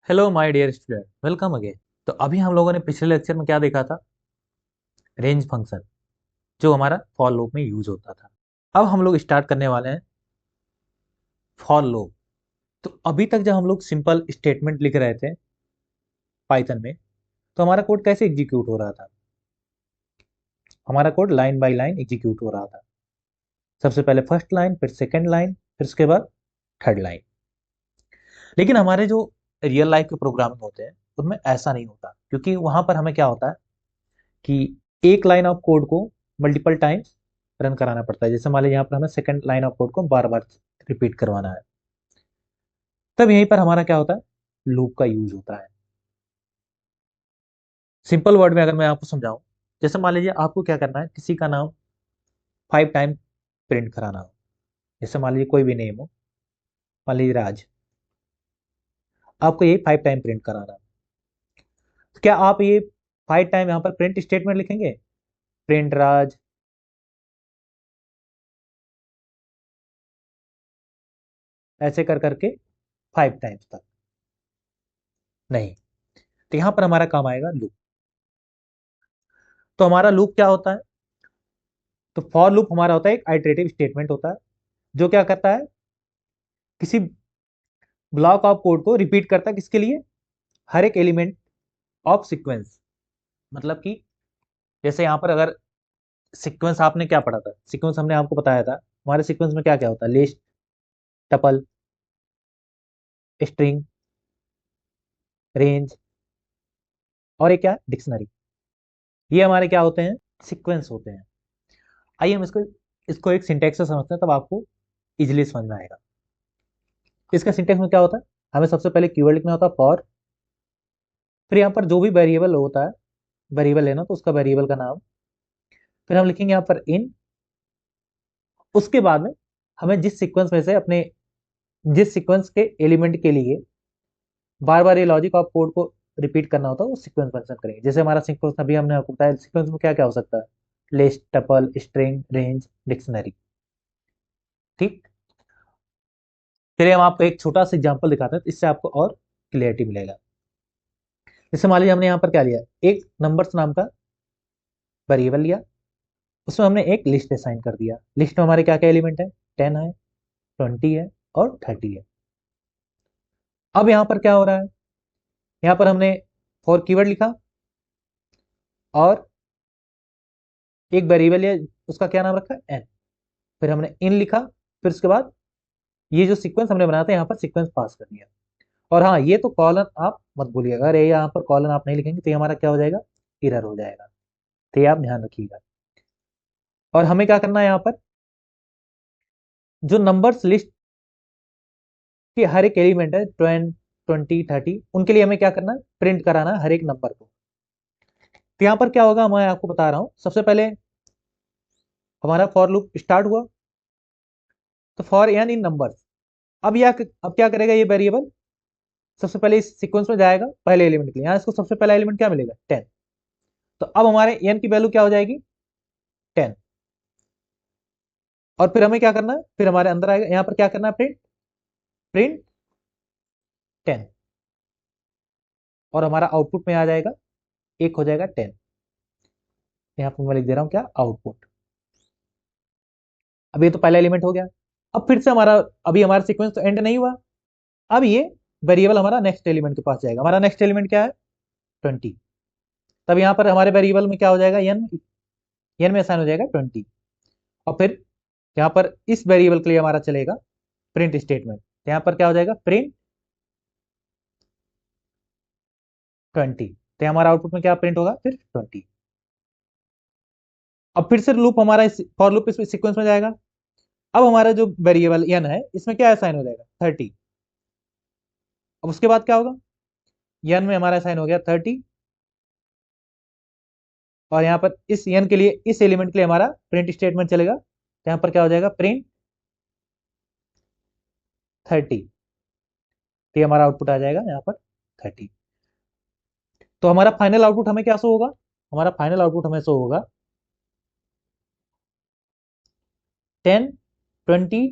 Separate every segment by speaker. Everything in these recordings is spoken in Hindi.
Speaker 1: Hello my dear student, welcome again. तो अभी हम लोगों ने पिछले लेक्चर में क्या देखा था? रेंज फंक्शन, जो हमारा फॉर लूप में यूज होता था। अब हम लोग स्टार्ट करने वाले हैं फॉर लूप। तो अभी तक जब हम लोग सिंपल स्टेटमेंट लिख रहे थे पाइथन में, तो हमारा कोड कैसे एग्जीक्यूट हो रहा था? हमारा code line by line execute हो रहा था। सबसे पहले फर्स्ट लाइन, फिर सेकेंड लाइन, फिर उसके बाद थर्ड लाइन। लेकिन हमारे जो रियल लाइफ के प्रोग्रामिंग होते हैं उनमें ऐसा नहीं होता, क्योंकि वहां पर हमें क्या होता है कि एक लाइन ऑफ कोड को मल्टीपल टाइम्स रन कराना पड़ता है। जैसे मान लीजिए यहाँ पर हमें सेकंड लाइन ऑफ कोड को बार बार रिपीट करवाना है, तब यहीं पर हमारा क्या होता है, लूप का यूज होता है। सिंपल वर्ड में अगर मैं आपको समझाऊं, जैसे मान लीजिए आपको क्या करना है, किसी का नाम 5 टाइम प्रिंट कराना हो। जैसे मान लीजिए कोई भी नेम हो, मान लीजिए राज, आपको ये 5 टाइम प्रिंट कराना है। तो क्या आप ये 5 टाइम यहाँ पर प्रिंट स्टेटमेंट लिखेंगे, प्रिंट राज, ऐसे कर करके 5 टाइम्स तक? नहीं। तो यहां पर हमारा काम आएगा लूप। तो हमारा लूप क्या होता है? तो फॉर लूप हमारा होता है एक आइटरेटिव स्टेटमेंट होता है, जो क्या करता है, किसी ब्लॉक ऑफ कोड को रिपीट करता है। किसके लिए? हर एक एलिमेंट ऑफ सीक्वेंस। मतलब कि जैसे यहां पर अगर सीक्वेंस, आपने क्या पढ़ा था, सीक्वेंस हमने आपको बताया था, हमारे सीक्वेंस में क्या क्या होता है, लिस्ट, टपल, स्ट्रिंग, रेंज, और एक क्या, डिक्शनरी। ये हमारे क्या होते हैं, सीक्वेंस होते हैं। आइए हम इसको इसको एक सिंटेक्स से समझते हैं, तब आपको इजिली समझ में आएगा। इसका सिंटेक्स में क्या होता है, हमें सबसे पहले कीवर्ड लिखना होता है फॉर, फिर यहाँ पर जो भी वेरिएबल होता है, वेरिएबल लेना तो उसका वेरिएबल का नाम, फिर हम लिखेंगे यहाँ पर इन। उसके बाद में हमें जिस सीक्वेंस में से अपने, जिस सीक्वेंस के एलिमेंट के लिए बार बार ये लॉजिक ऑफ कोड को रिपीट करना होता है, वो सीक्वेंस मेंशन करेंगे। जैसे हमारा सीक्वेंस अभी हमने आपको बताया, सीक्वेंस में क्या क्या हो सकता है, list, tuple, string, range, dictionary. ठीक। चलिए हम आपको एक छोटा सा एग्जांपल दिखाते हैं, तो इससे आपको और क्लियरिटी मिलेगा। जैसे मान लीजिए हमने यहाँ पर क्या लिया, एक नंबर्स नाम का वेरिएबल लिया, उसमें हमने एक लिस्ट असाइन कर दिया। लिस्ट में हमारे क्या क्या एलिमेंट है, 10 है, 20 है, और 30 है। अब यहाँ पर क्या हो रहा है, यहाँ पर हमने फॉर कीवर्ड लिखा, और एक वेरिएबल है, उसका क्या नाम रखा है, एन। फिर हमने इन लिखा, फिर उसके बाद ये जो सीक्वेंस हमने बनाया था, यहाँ पर सीक्वेंस पास कर दिया। और हाँ, ये तो कॉलन आप मत भूलिएगा, अरे यहाँ पर कॉलन आप नहीं लिखेंगे तो ये हमारा क्या हो जाएगा, एरर हो जाएगा। तो ये आप ध्यान रखिएगा। और हमें क्या करना है, यहाँ पर जो नंबर्स लिस्ट के हर एक एलिमेंट है, 20, 30, उनके लिए हमें क्या करना है, प्रिंट कराना है हर एक नंबर को। तो यहाँ पर क्या होगा, मैं आपको बता रहा हूँ। सबसे पहले हमारा फॉर लूप स्टार्ट हुआ, तो फॉर एन इन नंबर्स। अब क्या करेगा ये वेरिएबल, सबसे पहले इस सीक्वेंस में जाएगा पहले एलिमेंट के लिए। यहाँ इसको सबसे पहला एलिमेंट क्या मिलेगा, 10। तो अब हमारे एन की वैल्यू क्या हो जाएगी, 10। और फिर हमें क्या करना है, फिर हमारे अंदर आएगा, यहाँ पर क्या करना है, प्रिंट, प्रिंट 10। और हमारा आउटपुट में आ जाएगा, एक हो जाएगा 10। यहाँ पर मैं लिख दे रहा हूँ क्या, आउटपुट। अब ये तो पहला एलिमेंट हो गया। अब फिर से हमारा, अभी हमारा सीक्वेंस तो एंड नहीं हुआ। अब ये वेरिएबल हमारा नेक्स्ट एलिमेंट के पास जाएगा। हमारा नेक्स्ट एलिमेंट क्या है, 20। तब यहाँ पर हमारे वेरिएबल में क्या हो जाएगा, एन, एन में असाइन हो जाएगा 20। और फिर यहाँ पर इस वेरिएबल के लिए हमारा चलेगा प्रिंट स्टेटमेंट। यहाँ पर क्या हो जाएगा, प्रिंट 20। तो हमारा आउटपुट में क्या प्रिंट होगा, फिर 20। अब फिर से लूप हमारा इस फॉर लूप इस सीक्वेंस में जाएगा। अब हमारा जो वेरिएबल एन है, इसमें क्या असाइन हो जाएगा, 30। अब उसके बाद क्या होगा, एन में हमारा असाइन हो गया 30। और यहाँ पर इस एन के लिए, इस एलिमेंट के लिए हमारा प्रिंट स्टेटमेंट चलेगा। तो यहाँ पर क्या हो जाएगा, प्रिंट 30। तो हमारा आउटपुट आ जाएगा यहाँ पर 30। तो हमारा फाइनल आउटपुट हमें क्या शो होगा, हमारा फाइनल आउटपुट हमें शो होगा 10, 20,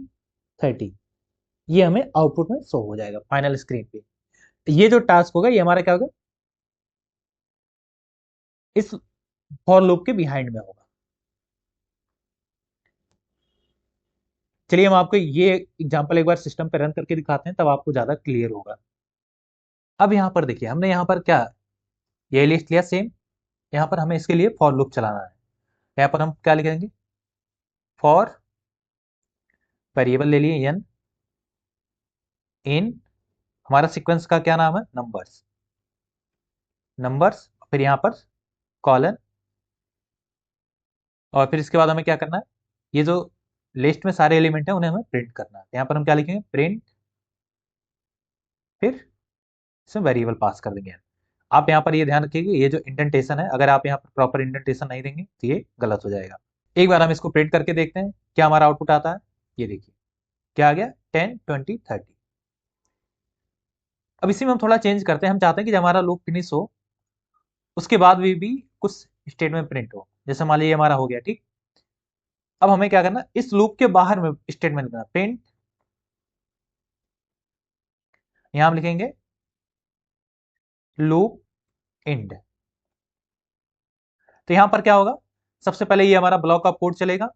Speaker 1: 30। ये हमें आउटपुट में शो हो जाएगा फाइनल स्क्रीन पे। ये जो टास्क होगा ये हमारा क्या होगा, इस फॉर लूप के बिहाइंड में होगा। चलिए हम आपको ये एग्जांपल एक बार सिस्टम पे रन करके दिखाते हैं, तब आपको ज्यादा क्लियर होगा। अब यहां पर देखिए, हमने यहां पर क्या, ये लिस्ट लिया सेम, यहां पर हमें इसके लिए फॉर लूप चलाना है। यहां पर हम क्या लिखेंगे, फॉर वेरिएबल ले लिए एन इन, हमारा सीक्वेंस का क्या नाम है, नंबर्स, नंबर्स, फिर यहां पर कॉलन, और फिर इसके बाद हमें क्या करना है, ये जो लिस्ट में सारे एलिमेंट है उन्हें हमें प्रिंट करना है। यहाँ पर हम क्या लिखेंगे, प्रिंट, फिर इसमें वेरिएबल पास कर देंगे। आप यहाँ पर ये ध्यान रखिए, ये जो इंडेंटेशन है, अगर आप यहाँ पर प्रॉपर इंडेंटेशन नहीं देंगे तो ये गलत हो जाएगा। एक बार हम इसको प्रिंट करके देखते हैं क्या हमारा आउटपुट आता है। ये देखिए क्या आ गया, 10, 20, 30। अब इसी में हम थोड़ा चेंज करते हैं, हम चाहते हैं कि जब हमारा लूप फिनिश हो उसके बाद भी कुछ स्टेटमेंट प्रिंट हो। जैसे मान लीजिए हमारा हो गया, ठीक। अब हमें क्या करना, इस लूप के बाहर में स्टेटमेंट करना, प्रिंट, यहां हम लिखेंगे लूप एंड। तो यहां पर क्या होगा, सबसे पहले ये हमारा ब्लॉक का कोड चलेगा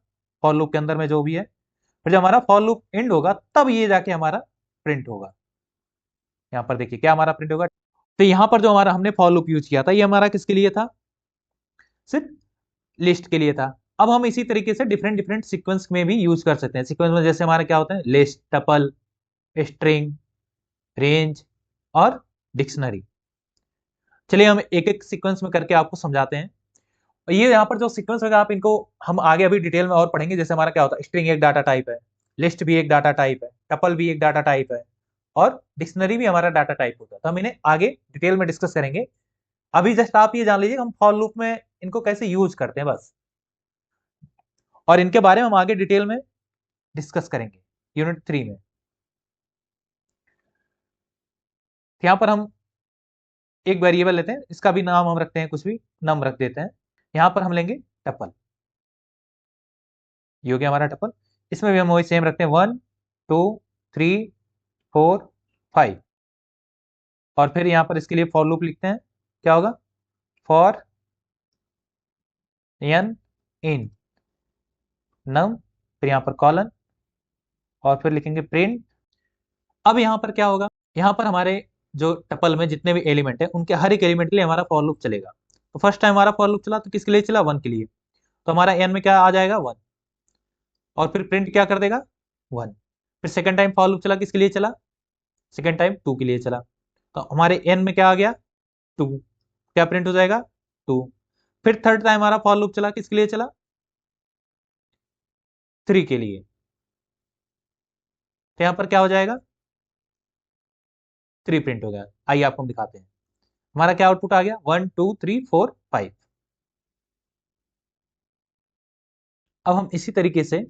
Speaker 1: फॉर लूप के अंदर में जो भी है, फिर जब हमारा फॉर लूप एंड होगा तब ये जाके हमारा प्रिंट होगा। यहां पर देखिए क्या हमारा प्रिंट होगा। तो यहां पर जो हमारा हमने फॉर लूप यूज किया था, ये हमारा किसके लिए था, सिर्फ लिस्ट के लिए था। अब हम इसी तरीके से डिफरेंट डिफरेंट सीक्वेंस में भी यूज कर सकते हैं। सीक्वेंस में जैसे हमारा क्या होता है, लिस्ट, टपल, स्ट्रिंग, रेंज और डिक्शनरी। चलिए हम एक एक सीक्वेंस में करके आपको समझाते हैं। ये यहाँ पर जो सीक्वेंस होगा, आप इनको हम आगे अभी डिटेल में और पढ़ेंगे। जैसे हमारा क्या होता है, स्ट्रिंग एक डाटा टाइप है, लिस्ट भी एक डाटा टाइप है, टपल भी एक डाटा टाइप है, और डिक्शनरी भी हमारा डाटा टाइप होता है। तो हम इन्हें आगे डिटेल में डिस्कस करेंगे। अभी जस्ट आप ये जान लीजिए हम फॉर लूप में इनको कैसे यूज करते हैं बस, और इनके बारे में हम आगे डिटेल में डिस्कस करेंगे यूनिट 3 में। यहाँ पर हम एक वेरिएबल लेते हैं, इसका भी नाम हम रखते हैं, कुछ भी नाम रख देते हैं। यहाँ पर हम लेंगे टपल, ये हो गया हमारा टपल। इसमें भी हम वही सेम रखते हैं, 1, 2, 3, 4, 5, और फिर यहाँ पर इसके लिए फॉर लूप लिखते हैं। क्या होगा, फॉर एन इन नम, फिर यहाँ पर कॉलन, और फिर लिखेंगे प्रिंट। अब यहाँ पर क्या होगा, यहाँ पर हमारे जो टपल में जितने भी एलिमेंट है उनके हर एक एलिमेंट के लिए हमारा फॉर लूप चलेगा। तो फर्स्ट टाइम हमारा फॉर लूप चला तो किसके लिए चला, 1 के लिए, तो हमारा एन में क्या आ जाएगा, 1, और फिर प्रिंट क्या कर देगा, 1। फिर सेकंड टाइम फॉर लूप चला, किसके लिए चला, सेकंड टाइम 2 के लिए चला, तो हमारे एन में क्या आ गया, 2, क्या प्रिंट हो जाएगा, 2। फिर थर्ड टाइम हमारा फॉर लूप चला, किसके लिए चला, 3 के लिए, तो यहां पर क्या हो जाएगा, 3 प्रिंट हो गया। आइए आपको हम दिखाते हैं, हमारा क्या आउटपुट आ गया, 1, 2, 3, 4, 5। अब हम इसी तरीके से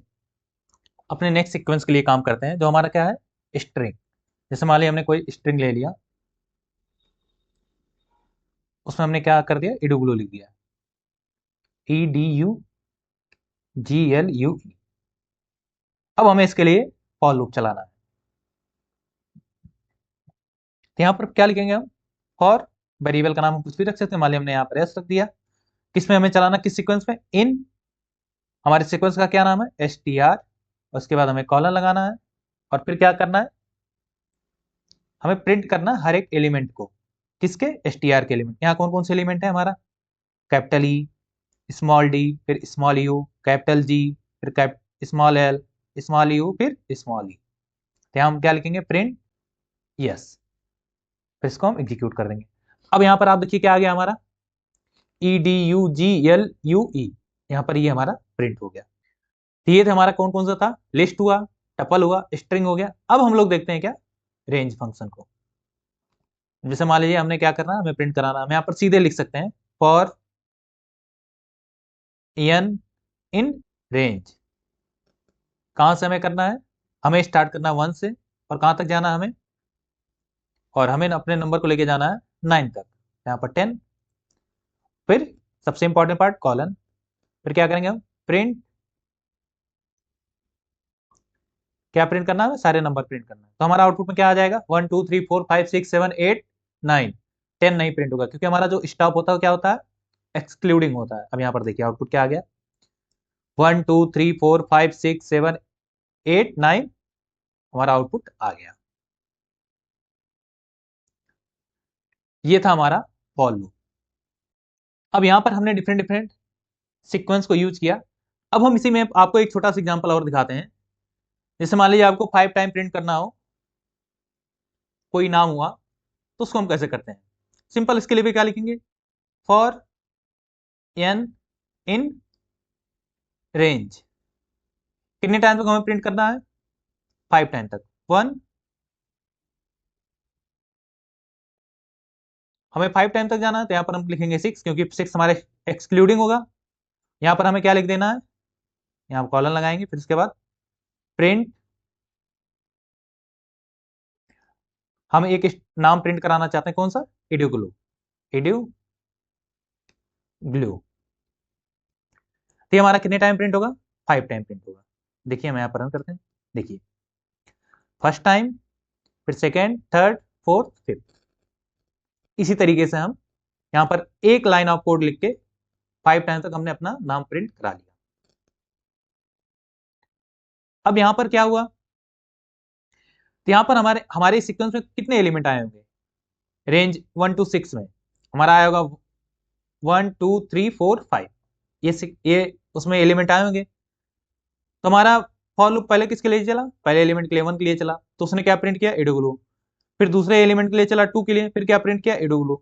Speaker 1: अपने नेक्स्ट सीक्वेंस के लिए काम करते हैं, जो हमारा क्या है, स्ट्रिंग। जैसे मान लिया हमने कोई स्ट्रिंग ले लिया, उसमें हमने क्या कर दिया, इडब्ल्यू लिख दिया, EDUGLUE। अब हमें इसके लिए फॉर लूप चलाना है। तो यहाँ पर क्या लिखेंगे हम, फॉर वेरिएबल का नाम हम कुछ भी रख सकते हैं, मान लिया हमने यहाँ पर एस रख दिया। किसमें हमें चलाना, किस सीक्वेंस में, इन, हमारे सीक्वेंस का क्या नाम है, STR। उसके बाद हमें कॉलन लगाना है, और फिर क्या करना है, हमें प्रिंट करना हर एक एलिमेंट को, किसके, STR के एलिमेंट। यहाँ कौन कौन से एलिमेंट है हमारा, कैपिटल ई, स्मॉल डी, फिर स्मॉल यू, कैपिटल जी, फिर स्मॉल एल, स्मॉल यू, फिर स्मॉल ई। तो यहाँ हम क्या लिखेंगे, प्रिंट यस, फिर इसको हम एग्जीक्यूट कर देंगे। अब यहाँ पर आप देखिए क्या आ गया हमारा, EDUGLUE, यहाँ पर ये हमारा प्रिंट हो गया। तो ये थे हमारा कौन कौन सा था, लिस्ट हुआ, टपल हुआ, स्ट्रिंग हो गया। अब हम लोग देखते हैं क्या, रेंज फंक्शन को। जैसे मान लीजिए हमने क्या करना है, हमें प्रिंट कराना है, हम यहाँ पर सीधे लिख सकते हैं, फॉर एन इन रेंज। कहां से हमें करना है, हमें स्टार्ट करना है 1 से, और कहां तक जाना है हमें, और हमें अपने नंबर को लेके जाना है 9 तक। यहाँ पर 10, फिर सबसे इंपॉर्टेंट पार्ट कॉलन, फिर क्या करेंगे हम, प्रिंट, क्या प्रिंट करना है, सारे नंबर प्रिंट करना है। तो हमारा आउटपुट में क्या आ जाएगा, 1, 2, 3, 4, 5, 6, 7, 8, 9, 10 नहीं प्रिंट होगा क्योंकि हमारा जो स्टॉप होता है क्या होता है, एक्सक्लूडिंग होता है। अब यहाँ पर देखिए आउटपुट क्या आ गया, 1 2 3 4 5 6 7 8 9, हमारा आउटपुट आ गया। ये था हमारा फॉर लूप। अब यहाँ पर हमने डिफरेंट डिफरेंट सीक्वेंस को यूज किया। अब हम इसी में आपको एक छोटा सा एग्जांपल और दिखाते हैं। जैसे मान लीजिए आपको 5 टाइम प्रिंट करना हो कोई नाम हुआ, तो उसको हम कैसे करते हैं। सिंपल, इसके लिए भी क्या लिखेंगे, फॉर एन इन रेंज, कितने टाइम तक हमें प्रिंट करना है, 5 टाइम तक। 1, हमें 5 टाइम तक जाना है तो यहाँ पर हम लिखेंगे 6 क्योंकि 6 हमारे एक्सक्लूडिंग होगा। यहाँ पर हमें क्या लिख देना है, यहाँ कॉलन लगाएंगे, फिर उसके बाद प्रिंट, हम एक नाम प्रिंट कराना चाहते हैं, कौन सा, एड्यूग्लू, एड्यूग्लू। तो ये हमारा कितने टाइम प्रिंट होगा, 5 टाइम प्रिंट होगा। देखिए हम यहाँ पर रन करते हैं, देखिए फर्स्ट टाइम, फिर सेकेंड, थर्ड, फोर्थ, फिफ्थ। इसी तरीके से हम यहाँ पर एक लाइन ऑफ कोड लिख के 5 टाइम तक हमने अपना नाम प्रिंट करा लिया। अब यहाँ पर क्या हुआ, तो यहाँ पर हमारे हमारे सीक्वेंस में कितने एलिमेंट आए होंगे, रेंज 1 to 6 में हमारा आया होगा 1 2 3 4 5, ये उसमें एलिमेंट आए होंगे। तो हमारा फॉर लूप पहले किसके लिए चला, पहले एलिमेंट के लिए 1 के लिए चला, तो उसने क्या प्रिंट किया, एडोग्लू। फिर दूसरे एलिमेंट के लिए चला 2 के लिए, फिर क्या प्रिंट किया, एडोग्लू।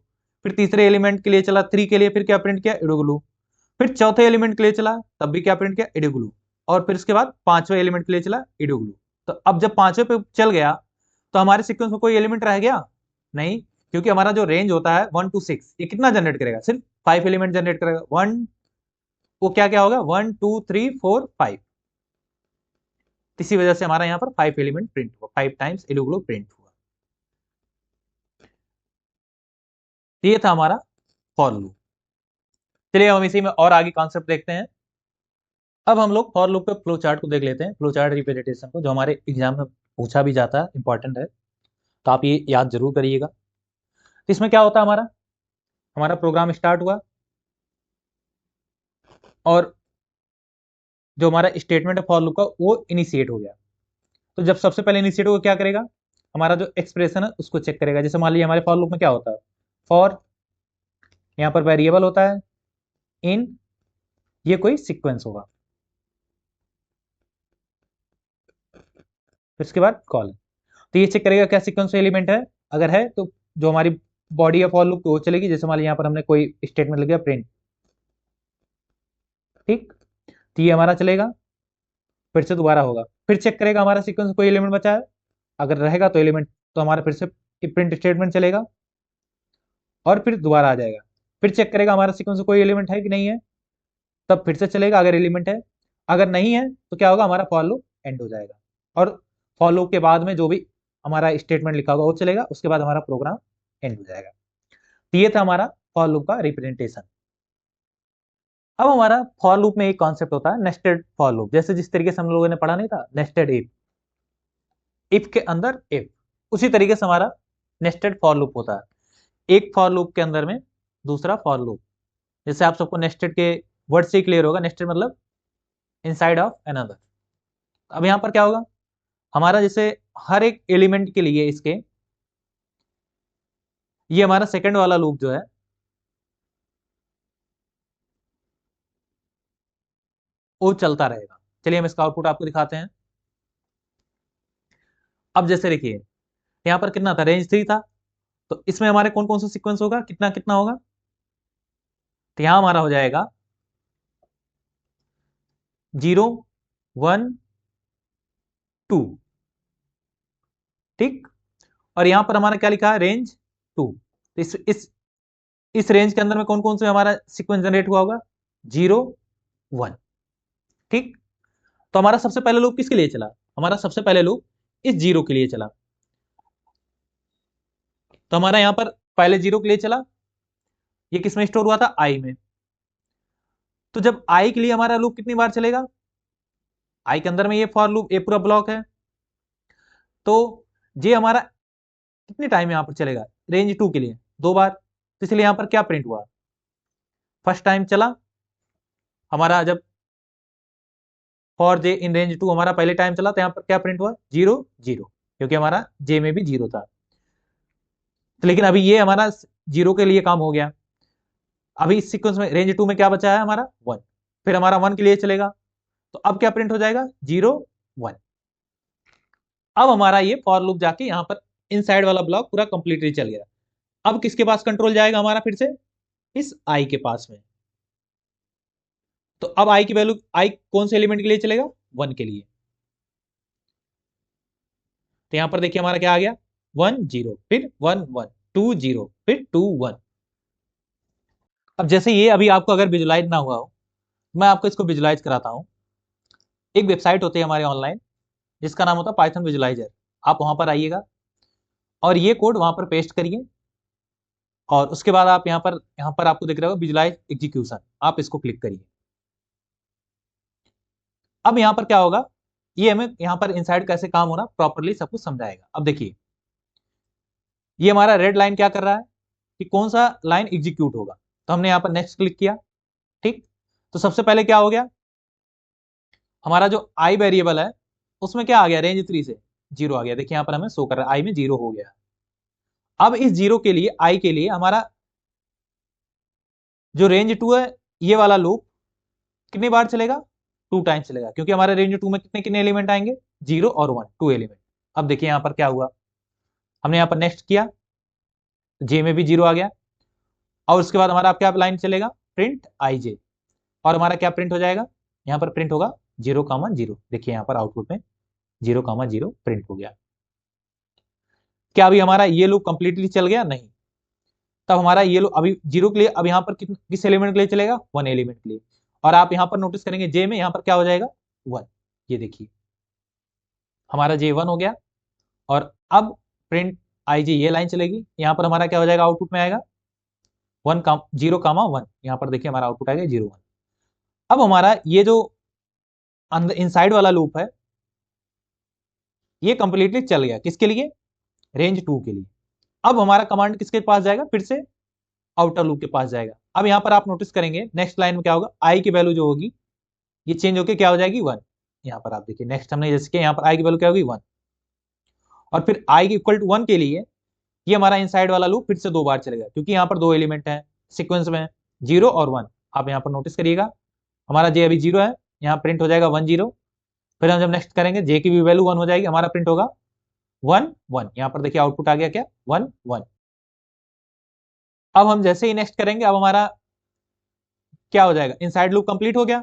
Speaker 1: फिर तीसरे एलिमेंट के लिए चला 3 के लिए, फिर क्या प्रिंट किया, एडोग्लू। फिर चौथे एलिमेंट के लिए चला, तब भी क्या प्रिंट किया, एडोग्लू। और फिर उसके बाद पांचवें एलिमेंट के लिए चला, एडोग्लू। तो अब जब पांचवें पे चल गया तो हमारे सीक्वेंस में कोई एलिमेंट रह गया नहीं, क्योंकि हमारा जो रेंज होता है 1 to 6, ये कितना जनरेट करेगा, सिर्फ 5 एलिमेंट जनरेट करेगा। 1, वो क्या क्या होगा, 1 2 3 4 5। इसी वजह से हमारा यहाँ पर 5 एलिमेंट प्रिंट हुआ, 5 टाइम्स एडोग्लू प्रिंट हुआ। तो ये था हमारा फॉर लूप। चलिए हम इसी में और आगे कॉन्सेप्ट देखते हैं। अब हम लोग फॉर लूप के फ्लो चार्ट को देख लेते हैं, फ्लो चार्ट रिप्रेजेंटेशन को, जो हमारे एग्जाम में पूछा भी जाता है, इंपॉर्टेंट है, तो आप ये याद जरूर करिएगा। तो इसमें क्या होता है, हमारा प्रोग्राम स्टार्ट हुआ और जो हमारा स्टेटमेंट है फॉर लूप का वो इनिशिएट हो गया। तो जब सबसे पहले इनिशिएट होगा क्या करेगा, हमारा जो एक्सप्रेशन है उसको चेक करेगा। जैसे मान लीजिए हमारे फॉर लूप में क्या होता है, फॉर, यहाँ पर वेरिएबल होता है, इन, ये कोई सीक्वेंस होगा, फिर उसके बाद कॉल। तो ये चेक करेगा क्या सीक्वेंस एलिमेंट है, अगर है तो जो हमारी बॉडी है फॉर लूप वो चलेगी। जैसे मान लीजिए यहाँ पर हमने कोई स्टेटमेंट लिख दिया प्रिंट, ठीक, तो ये हमारा चलेगा, फिर से दोबारा होगा, फिर चेक करेगा हमारा सीक्वेंस कोई एलिमेंट बचा है, अगर रहेगा तो एलिमेंट, तो हमारा फिर से प्रिंट स्टेटमेंट चलेगा और फिर दोबारा आ जाएगा, फिर चेक करेगा हमारा सीक्वेंस में कोई एलिमेंट है कि नहीं है, तब फिर से चलेगा अगर एलिमेंट है, अगर नहीं है तो क्या होगा, हमारा फॉर लूप एंड हो जाएगा। और फॉर लूप के बाद में जो भी हमारा स्टेटमेंट लिखा होगा वो चलेगा, उसके बाद हमारा प्रोग्राम एंड हो जाएगा। तो ये था हमारा फॉर लूप का रिप्रेजेंटेशन। अब हमारा फॉर लूप में एक कॉन्सेप्ट होता है नेस्टेड फॉर लूप, जैसे जिस तरीके से हम लोगों ने पढ़ा नहीं था नेस्टेड इफ के अंदर इफ, उसी तरीके से हमारा नेस्टेड फॉर लूप होता है, एक फॉर लूप के अंदर में दूसरा फॉर लूप। जैसे आप सबको नेस्टेड के वर्ड से क्लियर होगा, नेस्टेड मतलब इनसाइड ऑफ अनदर। अब यहां पर क्या होगा, हमारा जैसे हर एक एलिमेंट के लिए इसके, ये हमारा सेकंड वाला लूप जो है वो चलता रहेगा। चलिए हम इसका आउटपुट आपको दिखाते हैं। अब जैसे देखिए यहाँ पर कितना था, रेंज 3 था, तो इसमें हमारे कौन कौन सा सीक्वेंस होगा, कितना कितना होगा, तो यहां हमारा हो जाएगा 0 1 2, ठीक। और यहां पर हमारा क्या लिखा है, रेंज 2। तो इस रेंज के अंदर में कौन कौन से हमारा सीक्वेंस जनरेट हुआ होगा, 0 1, ठीक। तो हमारा सबसे पहले लूप किसके लिए चला, हमारा सबसे पहले लूप इस 0 के लिए चला। तो हमारा यहां पर पहले 0 के लिए चला, ये किसमें स्टोर हुआ था, आई में। तो जब आई के लिए हमारा लूप कितनी बार चलेगा, आई के अंदर में ये फॉर लूप, पूरा ब्लॉक है, तो ये हमारा कितने टाइम यहां पर चलेगा, रेंज 2 के लिए 2 बार, तो इसलिए यहाँ पर क्या प्रिंट हुआ, फर्स्ट टाइम चला हमारा जब फॉर जे इन रेंज 2 हमारा पहले टाइम चला, तो यहाँ पर क्या प्रिंट हुआ 0 0, क्योंकि हमारा जे में भी 0 था। तो लेकिन अभी ये हमारा 0 के लिए काम हो गया। अभी इस सीक्वेंस में रेंज 2 में क्या बचा है हमारा 1, फिर हमारा 1 के लिए चलेगा, तो अब क्या प्रिंट हो जाएगा 0 1। अब हमारा ये फॉर लूप जाके यहाँ पर इनसाइड वाला ब्लॉक पूरा कंप्लीटली चल गया। अब किसके पास कंट्रोल जाएगा हमारा, फिर से इस आई के पास में। तो अब आई की वैल्यू, आई कौन से एलिमेंट के लिए चलेगा 1 के लिए। तो यहां पर देखिए हमारा क्या आ गया 1 0, फिर 1 1, 2 0, फिर 2 1। अब जैसे ये अभी आपको अगर विजुलाइज ना हुआ हो, मैं आपको इसको विजुलाइज कराता हूं। एक वेबसाइट होती है हमारे ऑनलाइन जिसका नाम होता है पाइथन विजुलाइजर। आप वहां पर आइएगा और ये कोड वहां पर पेस्ट करिए, और उसके बाद आप यहाँ पर आपको दिख रहा होगा विजुलाइज एग्जीक्यूशन, आप इसको क्लिक करिए। अब यहाँ पर क्या होगा, ये हमें यहाँ पर इनसाइड कैसे काम होना प्रॉपरली सब कुछ समझाएगा। अब देखिए ये हमारा रेड लाइन क्या कर रहा है कि कौन सा लाइन एग्जीक्यूट होगा, तो हमने यहाँ पर नेक्स्ट क्लिक किया, ठीक। तो सबसे पहले क्या हो गया, हमारा जो आई वेरिएबल है उसमें क्या आ गया, रेंज 3 से 0 आ गया। देखिए यहाँ पर हमें शो कर रहा है आई में 0 हो गया। अब इस 0 के लिए, आई के लिए हमारा जो रेंज 2 है, ये वाला लूप कितनी बार चलेगा 2 टाइम चलेगा, क्योंकि हमारे रेंज 2 में कितने कितने एलिमेंट आएंगे 0 और 1, 2 एलिमेंट। अब देखिए यहाँ पर क्या हुआ, हमने यहाँ पर नेक्स्ट किया, जे में भी 0 आ गया, और उसके बाद हमारा क्या लाइन चलेगा प्रिंट आई जे, और हमारा क्या प्रिंट हो जाएगा, यहाँ पर प्रिंट होगा 0 0। देखिए यहाँ पर आउटपुट में 0 0 प्रिंट हो गया। क्या अभी हमारा ये लूप कंप्लीटली चल गया, नहीं। तब हमारा ये लूप अभी 0 के लिए, अब यहाँ पर किस एलिमेंट के लिए चलेगा 1 एलिमेंट के लिए, और आप यहाँ पर नोटिस करेंगे जे में यहाँ पर क्या हो जाएगा 1। ये देखिए हमारा जे 1 हो गया, और अब प्रिंट आई जे ये लाइन चलेगी, यहाँ पर हमारा क्या हो जाएगा, आउटपुट में आएगा 0 1। यहाँ पर देखिए हमारा आउटपुट आएगा 0 1। अब हमारा ये जो अंदर इनसाइड वाला लूप है ये कंप्लीटली चल गया, किसके लिए रेंज 2 के लिए। अब हमारा कमांड किसके पास जाएगा, फिर से आउटर लूप के पास जाएगा। अब यहाँ पर आप नोटिस करेंगे नेक्स्ट लाइन में क्या होगा, आई की वैल्यू जो होगी ये चेंज होकर क्या हो जाएगी 1। यहाँ पर आप देखिए नेक्स्ट हमने जैसे कि यहाँ पर आई की वैल्यू क्या होगी 1, और फिर आई की इक्वल टू 1 के लिए ये हमारा इनसाइड वाला लूप फिर से 2 बार चलेगा, क्योंकि यहाँ पर 2 एलिमेंट है सीक्वेंस में 0 और 1। आप यहाँ पर नोटिस करिएगा हमारा जे अभी 0 है, यहाँ प्रिंट हो जाएगा 1 0। फिर हम जब नेक्स्ट करेंगे जे की भी वैल्यू 1 हो जाएगी, हमारा प्रिंट होगा 1 1। यहाँ पर देखिए आउटपुट आ गया क्या 1 1। अब हम जैसे ही नेक्स्ट करेंगे, अब हमारा क्या हो जाएगा, इनसाइड लूप कंप्लीट हो गया।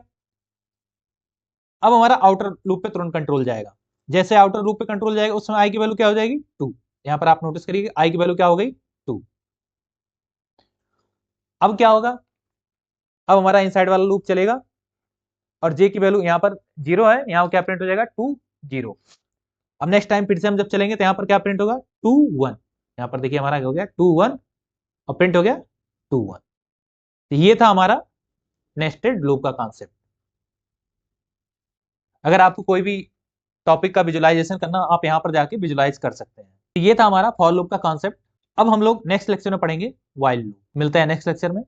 Speaker 1: अब हमारा आउटर लूप पे तुरंत कंट्रोल जाएगा। जैसे आउटर लूप पे कंट्रोल जाएगा उसमें आई की वैल्यू क्या हो जाएगी 2। यहाँ पर आप नोटिस करिए आई की वैल्यू क्या हो गई 2। अब क्या होगा, अब हमारा इनसाइड वाला लूप चलेगा, और जे की वैल्यू यहाँ पर 0 है, यहाँ क्या प्रिंट हो जाएगा 2 0। अब नेक्स्ट टाइम फिर से हम जब चलेंगे तो यहाँ पर क्या प्रिंट होगा 2 1। यहाँ पर देखिए हमारा हो गया 2 1, और प्रिंट हो गया 2 1। तो ये था हमारा नेस्टेड लूप का कॉन्सेप्ट। अगर आपको कोई भी टॉपिक का विजुलाइजेशन करना, आप यहाँ पर जाके विजुलाइज कर सकते हैं। तो ये था हमारा फॉर लूप का कॉन्सेप्ट। अब हम लोग नेक्स्ट लेक्चर में पढ़ेंगे व्हाइल लूप। मिलते हैं नेक्स्ट लेक्चर में।